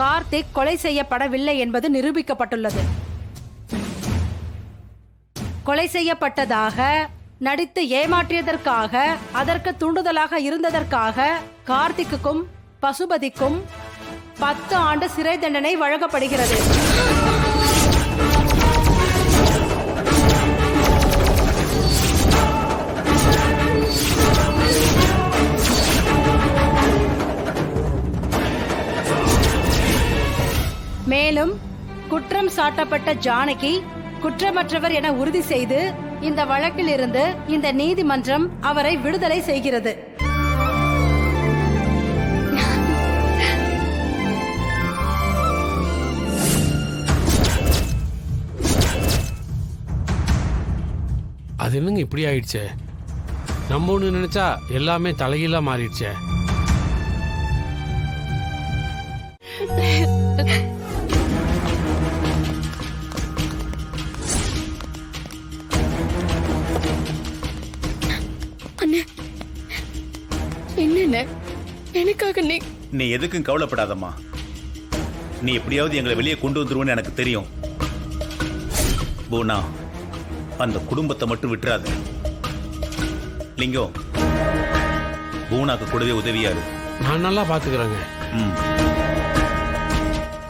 கார்த்திக் கொலை செய்யப்படவில்லை என்பது நிரூபிக்கப்பட்டுள்ளது. கொலை செய்யப்பட்டதாக நடித்து ஏமாற்றியதற்காக, அதற்கு தூண்டுதலாக இருந்ததற்காக கார்த்திக்குக்கும் பசுபதிக்கும் 10 ஆண்டு சிறை தண்டனை வழங்கப்படுகிறது. மேலும் குற்றம் சாட்டப்பட்ட ஜானகி குற்றமற்றவர் என உறுதி செய்து இந்த வழக்கில் இருந்து இந்த நீதிமன்றம் அவரை விடுதலை செய்கிறது. அது என்னங்க இப்படி ஆயிடுச்சே? நம்ம ஒண்ணு நினைச்சா எல்லாமே தலைகீழா மாறிடுச்சே. என்ன எனக்காக நீ எதுக்கும் கவலைப்படாதம்மா. நீ எப்படியாவது எங்களை வெளியே கொண்டு வந்துருவோன்னு எனக்கு தெரியும். பூனா, அந்த குடும்பத்தை மட்டும் விட்டுறாத. லிங்கம், பூனாக்கு கூடவே உதவியாரு. நான் நல்லா பாத்துக்கிறேங்க.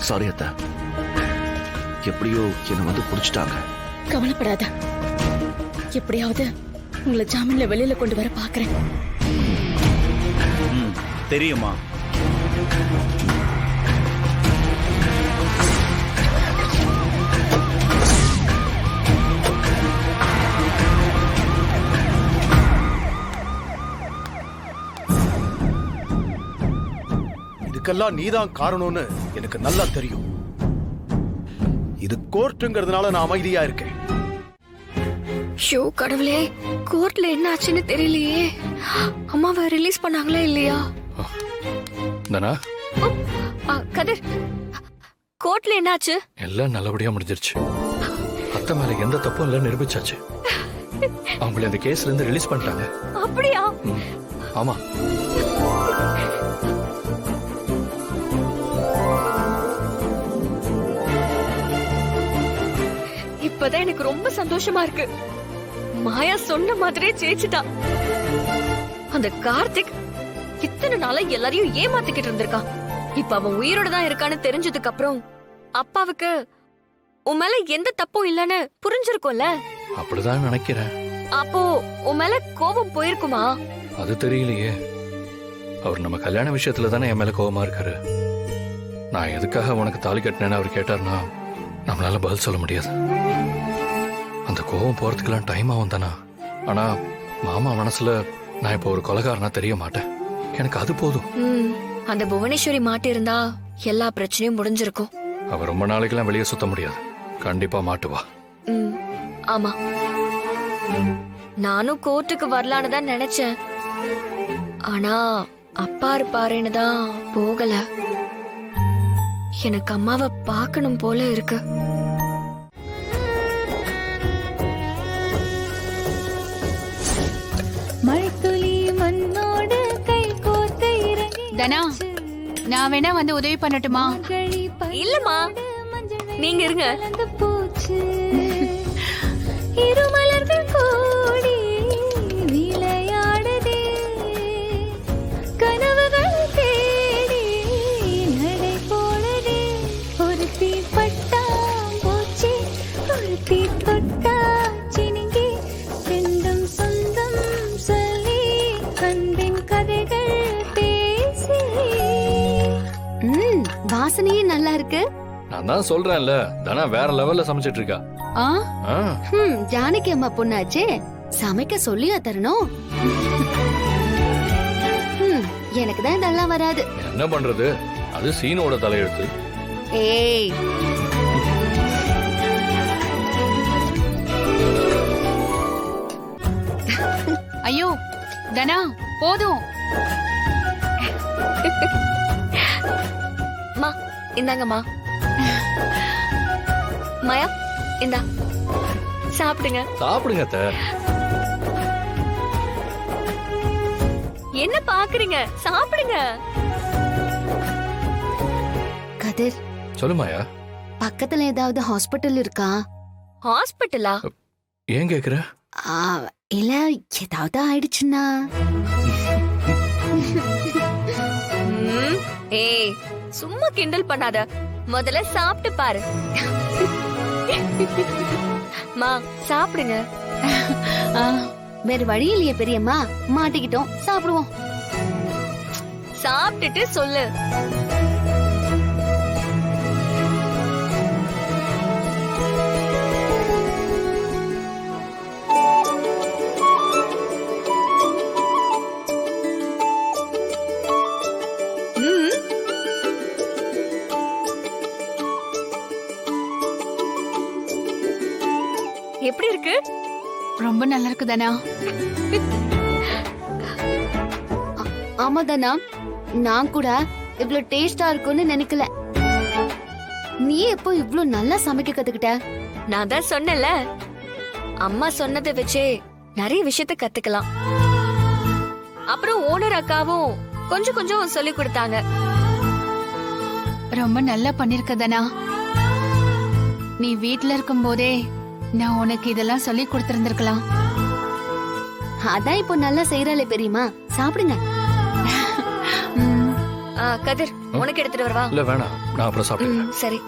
சாரி அத்தா, எப்படியோ என்ன வந்து புடிச்சிட்டாங்க. கவலைப்படாத, எப்படியாவது உங்களை ஜாமீன்ல வெளியில கொண்டு வர பாக்குறேன். தெரியுமா? இதுக்கெல்லாம் நீதான் காரணம்னு எனக்கு நல்லா தெரியும். இது கோர்ட்டுங்கிறதுனால நான் அமைதியா இருக்கேன். ஷோ கடவுளே, கோர்ட்ல என்ன ஆச்சுன்னு தெரியலையே. அம்மாவை ரிலீஸ் பண்ணாங்களா இல்லையா? தனா, கதிர், கோர்ட்ல என்னாச்சு? எல்லாம் நல்லபடியா முடிஞ்சிருச்சு. அத்தை மேல எந்த தப்பும் இல்ல நிரூபிச்சாச்சு. அவங்களை அந்த கேஸ்ல இருந்து ரிலீஸ் பண்ணிட்டாங்க. அப்படியா? ஆமா. இப்பதான் எனக்கு ரொம்ப சந்தோஷமா இருக்கு. மாயா சொன்ன மாதிரியே ஜெயிச்சுட்டா. அந்த கார்த்திக் இத்தனை நாளா எல்லாரையும் ஏமாத்திக்கிட்டு இருந்திருக்கான். இப்ப அவன் உயிரோட தான் இருக்கான்னு தெரிஞ்சதுக்கு அப்புறம் அப்பாவுக்கு உன் மேல எந்த தப்பும் இல்லன்னு புரிஞ்சிருக்கும்ல? அப்படிதான் நினைக்கிறேன். அப்போ உன் மேல கோபம் போயிருக்குமா? அது தெரியலையே. அவர் நம்ம கல்யாண விஷயத்துல தானே என் மேல கோபமா இருக்காரு. நான் எதுக்காக உனக்கு தாலி கட்டினேன்னு அவர் கேட்டார்னா நம்மளால பதில் சொல்ல முடியாது. அந்த கோபம் போறதுக்கெல்லாம் டைம் ஆகும் தானா. ஆனா மாமா மனசுல நான் இப்ப ஒரு கொலைகாரனா தெரிய மாட்டேன். எனக்கு அது போதும். அந்த புவனேஸ்வரி மாட்டி இருந்தா எல்லா பிரச்சனையும் முடிஞ்சிருக்கும். அவ ரொம்ப நாளைக்கெல்லாம் வெளியே சுத்த முடியாது. கண்டிப்பா மாட்டுவா. ஆமா, நானும் கோர்ட்டுக்கு வரலான்னு தான் நினைச்சேன். ஆனா அப்பா இருப்பாருன்னு தான் போகல. எனக்கு அம்மாவை பார்க்கணும் போல இருக்கு. தனா, நான் வேணா வந்து உதவி பண்ணட்டுமா? இல்லம்மா, நீங்க இருங்க. இருமலர்கள் கூடி விளையாடுதே, கனவுகள் தேடி நடை போடுதே. ஒரு தீப்பட்டா போச்சு, ஒரு தீப்பட்டா சினிங்கி, ரெண்டும் சொந்தம் சொல்லி கண்பின் கதைகள் பேசி. வாசனையே நல்லா இருக்கு. நான் தான் சொல்றேன்ல, தனா வேற லெவல்ல சமைச்சிட்டு இருக்கா. ஜானகி அம்மா பொண்ணாச்சே, சமைக்க சொல்லியா தரணும்? எனக்கு தான் இதெல்லாம் வராது. என்ன பண்றது, அது சீனோட தலையெழுத்து. ஏய், ஐயோ தனா, போதும். மா இந்தாங்கம்மா. மாயா இந்தா, சாப்பிடுங்க. சாப்பிடுங்க அத்தை. என்ன பாக்குறீங்க? சாப்பிடுங்க. கதிர், சொல்லுமாயா. பக்கத்துல ஏதாவது ஹாஸ்பிட்டல் இருக்கா? ஹாஸ்பிட்டலா? ஏன் கேக்குற? இல்ல ஏதாவது ஆயிடுச்சுன்னா. ஏய், சும்மா கிண்டல் பண்ணாத. முதல்ல சாப்பிட்டு பாரு. மா, சாப்பிடுங்க. வேற வழி இல்லையே பெரியம்மா, மாட்டிக்கிட்டோம், சாப்பிடுவோம். சாப்பிட்டுட்டு சொல்லு. எப்படி இருக்கு? ரொம்ப நல்லா இருக்கு தனா. ஆமா தானா, நான் கூட இவ்ளோ டேஸ்டா இருக்கும்னு நினைக்கல. நீ எப்போ இவ்ளோ நல்லா சமைக்க கத்துக்கிட்ட? நான் தான் சொன்னல, அம்மா சொன்னதை வச்சே நிறைய விஷயத்த கத்துக்கலாம். அப்புறம் ஓனர் அக்காவும் கொஞ்சம் கொஞ்சம் சொல்லி கொடுத்தாங்க. ரொம்ப நல்லா பண்ணிருக்க தனா. நீ வீட்ல இருக்கும் போதே நான் உனக்கு இதெல்லாம் சொல்லி கொடுத்திருந்திருக்கலாம். அதான் இப்போ நல்லா செய்யறாளே பெரியம்மா, சாப்பிடுங்க. கதிர், உனக்கு எடுத்துட்டு வரவா? இல்ல வேணாம், நான் அப்புறம் சாப்பிடுறேன். சரி.